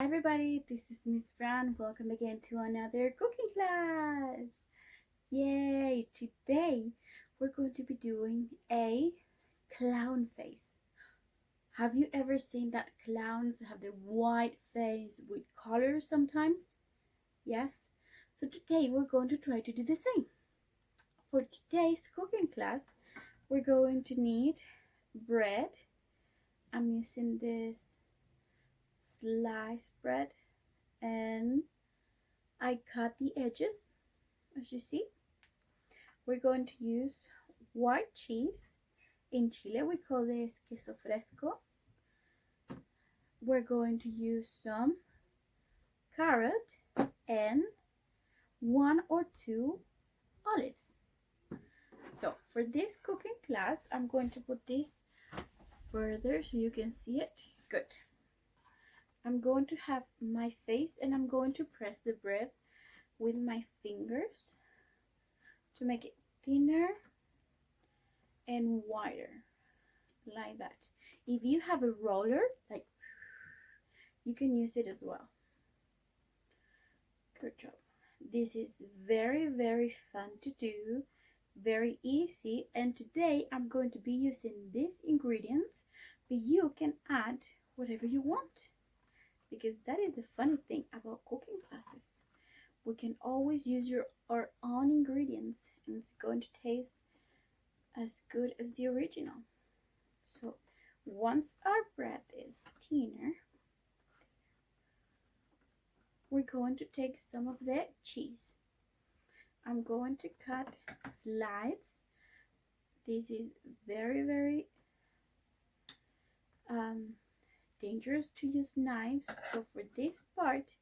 Hi everybody, this is Ms Fran. Welcome again to another cooking class. Yay! Today we're going to be doing a clown face. Have you ever seen that clowns have the white face with colors sometimes? Yes? So today we're going to try to do the same. For today's cooking class, we're going to need bread. I'm using this sliced bread and I cut the edges, as you see. We're going to use white cheese. In Chile, we call this queso fresco. We're going to use some carrot and 1 or 2 olives. So for this cooking class, I'm going to put this further so you can see it. Good. I'm going to have my face and I'm going to press the bread with my fingers to make it thinner and wider, like that. If you have a roller, like, you can use it as well. Good job. This is very fun to do, very easy, and today I'm going to be using these ingredients, but you can add whatever you want, because that is the funny thing about cooking classes. We can always use our own ingredients and it's going to taste as good as the original. So once our bread is thinner, we're going to take some of the cheese. I'm going to cut slides. This is very dangerous to use knives, so for this part,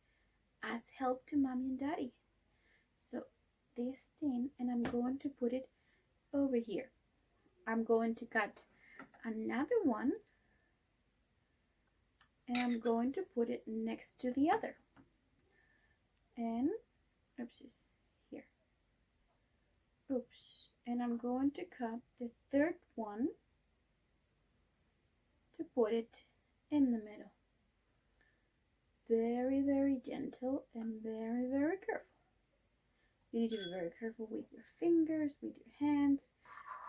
ask help to mommy and daddy. So this thin, and I'm going to put it over here. I'm going to cut another one and I'm going to put it next to the other, and oopsies, here, oops, and I'm going to cut the third one to put it in the middle. Very gentle and very careful. You need to be very careful with your fingers, with your hands,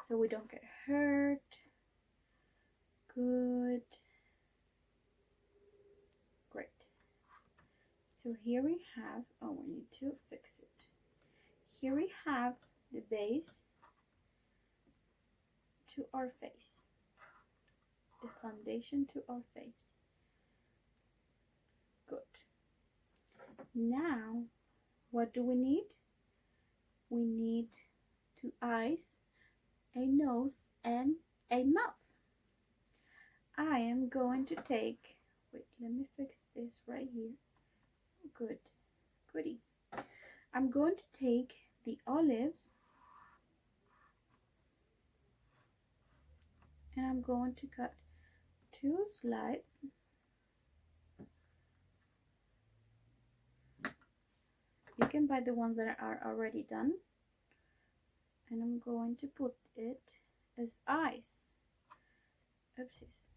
so we don't get hurt. Good. Great. So here we have, oh, we need to fix it. Here we have the base to our face, the foundation to our face. Good. Now, what do we need? We need 2 eyes, a nose, and a mouth. I am going to take, wait, let me fix this right here. Good, goody. I'm going to take the olives and I'm going to cut 2 slides. You can buy the ones that are already done. And I'm going to put it as eyes. Oopsies.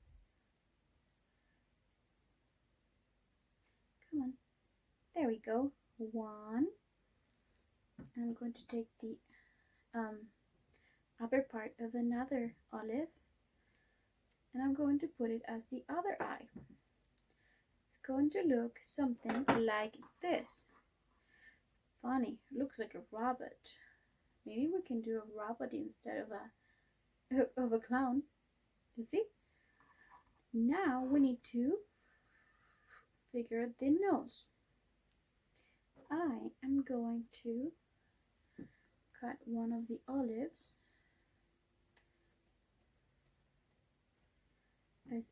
Come on. There we go. 1. I'm going to take the upper part of another olive and I'm going to put it as the other eye. It's going to look something like this. Funny, looks like a rabbit. Maybe we can do a rabbit instead of a clown. You see? Now we need to figure out the nose. I am going to cut one of the olives as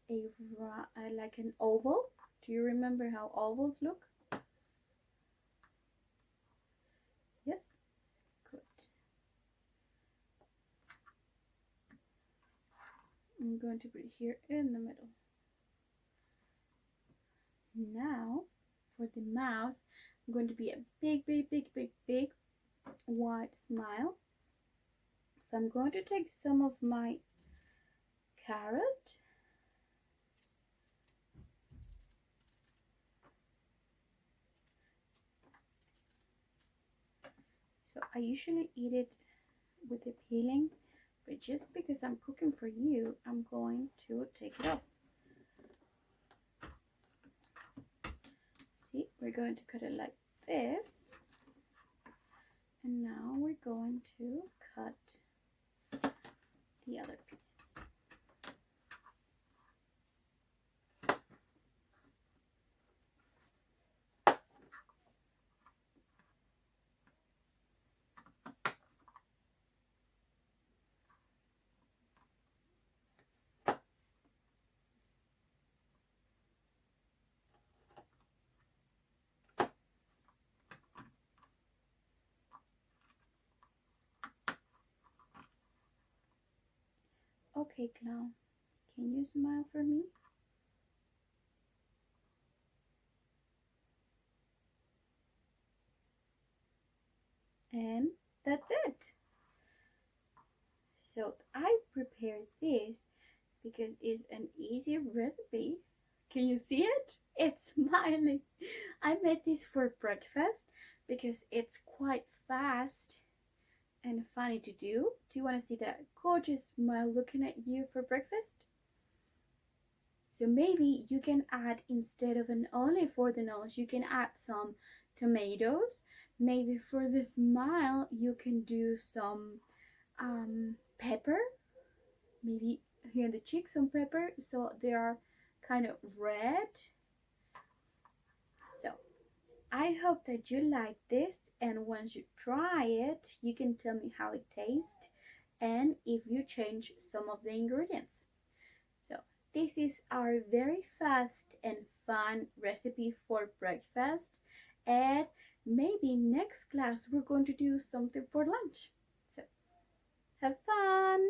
like an oval. Do you remember how ovals look? Yes? Good. I'm going to put it here in the middle. Now, for the mouth, I'm going to be a big wide smile. So I'm going to take some of my carrot I usually eat it with the peeling, but just because I'm cooking for you, I'm going to take it off. See, we're going to cut it like this. And now we're going to cut the other pieces. Okay, clown, can you smile for me? And that's it. So I prepared this because it's an easy recipe. Can you see it? It's smiling. I made this for breakfast because it's quite fast and funny to do. Do you want to see that gorgeous smile looking at you for breakfast? So maybe you can add, instead of an olive for the nose, you can add some tomatoes. Maybe for the smile you can do some pepper. Maybe here in the cheeks some pepper so they are kind of red. So I hope that you like this, and once you try it you can tell me how it tastes and if you change some of the ingredients. So this is our very fast and fun recipe for breakfast, and maybe next class we're going to do something for lunch. So have fun!